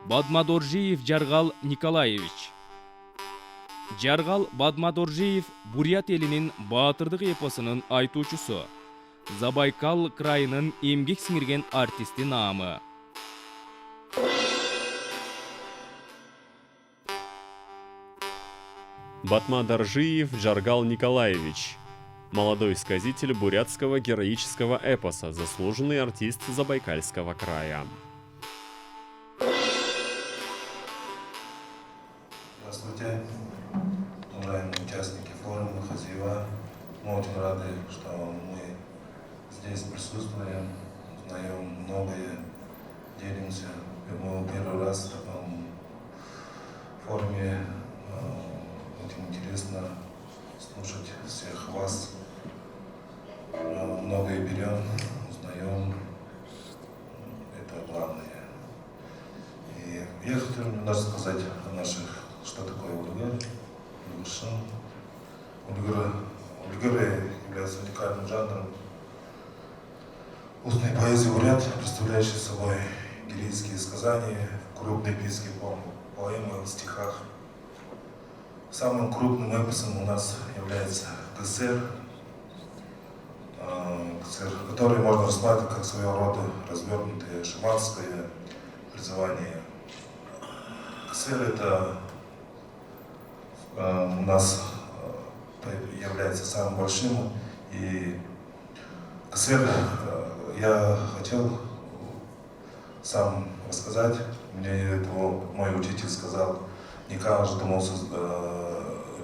Бадмадоржиев Жаргал Николаевич. Жаргал Бадмадоржиев Бурят элинин баатырдык эпосунун айтуучусу. Забайкал крайынын эмгек сиңирген артисти наамы. Бадмадоржиев Жаргал Николаевич. Молодой сказитель бурятского героического эпоса, заслуженный артист Забайкальского края. Здравствуйте, уважаемые участники форума Хазива. Мы очень рады, что мы здесь присутствуем, узнаем многое, делимся. Мы первый раз в таком форуме. Очень интересно слушать всех вас. Многое берем, узнаем. Это главное. И я хотел немножко сказать о наших, что такое ульгер, ульгеры являются уникальным жанром устной поэзии бурят, представляющей собой героические сказания, крупные эпические поэмы в стихах. Самым крупным эпосом у нас является ГСР, который можно рассматривать как своего рода развернутое шаманское призвание. ГСР это у нас является самым большим, и ГСР я хотел сам рассказать. Мне этого мой учитель сказал, не каждому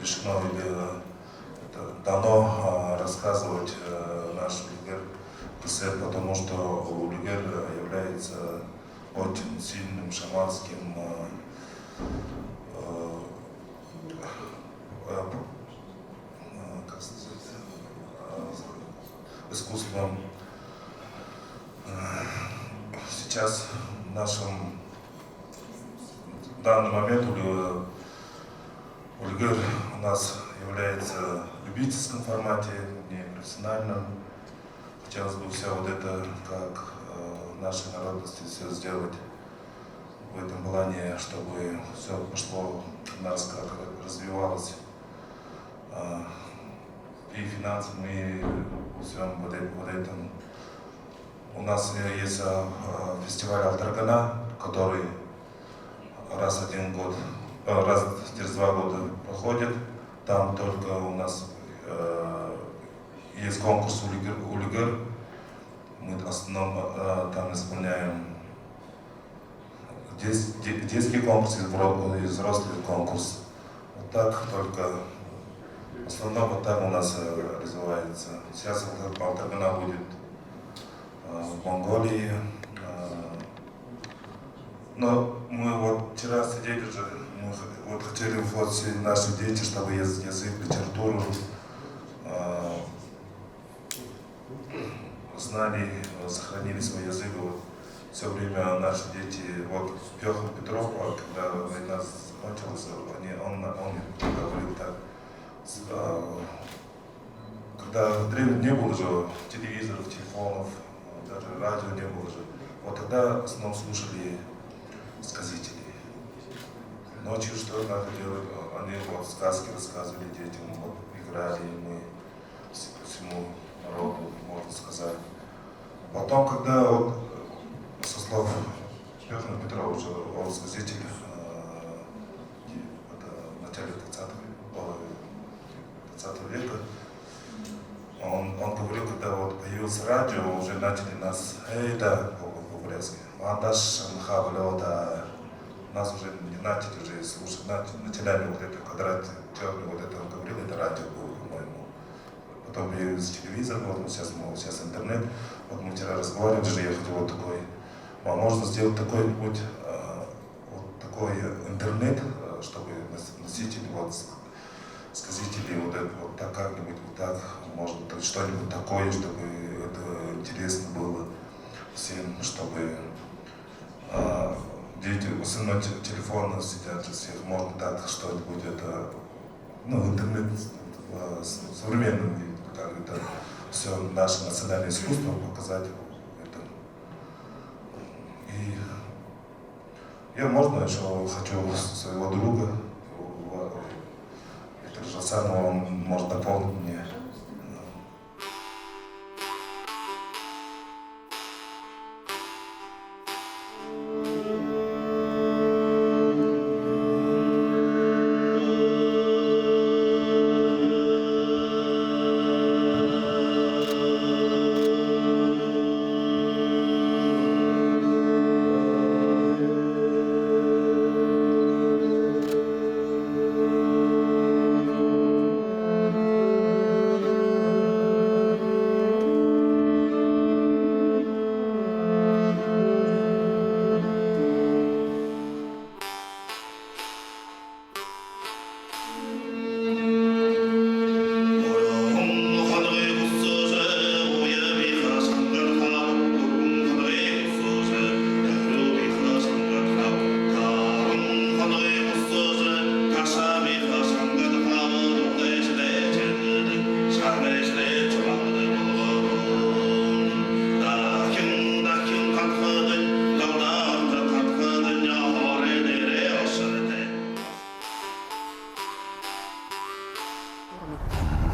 решено или дано рассказывать наш ульгер ГСР, потому что ульгер является очень сильным шаманским искусством. Сейчас в нашем данный момент ульгер у нас является в любительском формате, не профессиональном. Хотелось бы все вот это, как в нашей народности, все сделать в этом плане, чтобы все пошло у нас, как развивалось и финансово, и всем вот этом. У нас есть фестиваль Алтаргана, который раз через 2 года проходит. Там только у нас есть конкурс ульгер. Мы в основном там исполняем детский конкурс и взрослый конкурс. Вот так только. В основном вот так у нас развивается. Сейчас Алтаргана будет в Монголии. Но мы вот вчера сидели же, мы вот хотели вот все наши дети, чтобы язык, литературу знали, сохранили свой язык. Вот все время наши дети, вот Петр Петров, когда война закончилась, он говорил так, когда в древнем не было же телевизоров, телефонов, даже радио не было же. Вот тогда в основном слушали сказителей. Ночью что надо делать? Они вот сказки рассказывали детям, вот, играли, и мы всему народу, можно сказать. Потом, когда вот, со слов Петра Петровича, он сказитель в начале 20 века, он говорил, когда вот появилось радио, уже начали нас, по-бурятски, нас уже не начали уже слушать, начинали вот это, когда вот это он говорил, это радио было, по-моему. Потом появился телевизор, вот сейчас интернет. Вот мы вчера разговаривали, даже я хотел вот такой, можно сделать такой-нибудь вот такой интернет, чтобы носители, вот сказители, вот это вот так как-нибудь, вот так, может что-нибудь такое, чтобы это интересно было всем, чтобы дети, в основном телефоны сидят, всех можно так что-нибудь, это, интернет современным, как это все наше национальное искусство показать это. И Я, можно, еще хочу своего друга, Виктора Жасанова, он может дополнить мне.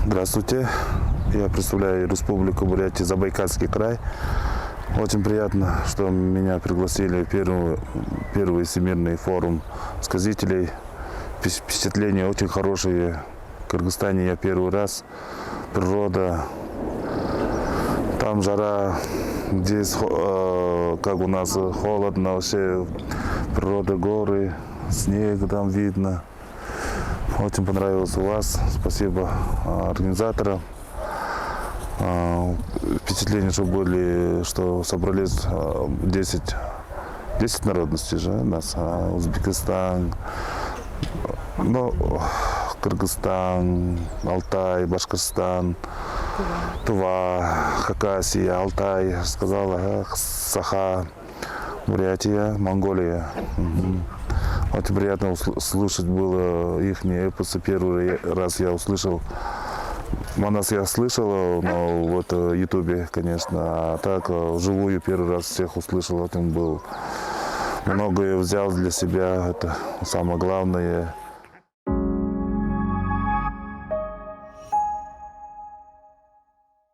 Здравствуйте, я представляю Республику Бурятия, Забайкальский край. Очень приятно, что меня пригласили в первый всемирный форум сказителей. Впечатления очень хорошие. В Кыргызстане я первый раз. Природа, там жара, здесь как у нас холодно, вообще природа, горы, снег там видно. Очень понравилось у вас. Спасибо организаторам. Впечатление, что были, что собрались 10 народностей же у нас. Узбекистан, Кыргызстан, Алтай, Башкортостан, Тува, Хакасия, Алтай, сказала, Саха, Бурятия, Монголия. Очень приятно слушать было их эпосы. Первый раз я услышал. Манас я слышал, но вот в Ютубе, конечно. А так вживую первый раз всех услышал. Очень был. Многое взял для себя. Это самое главное.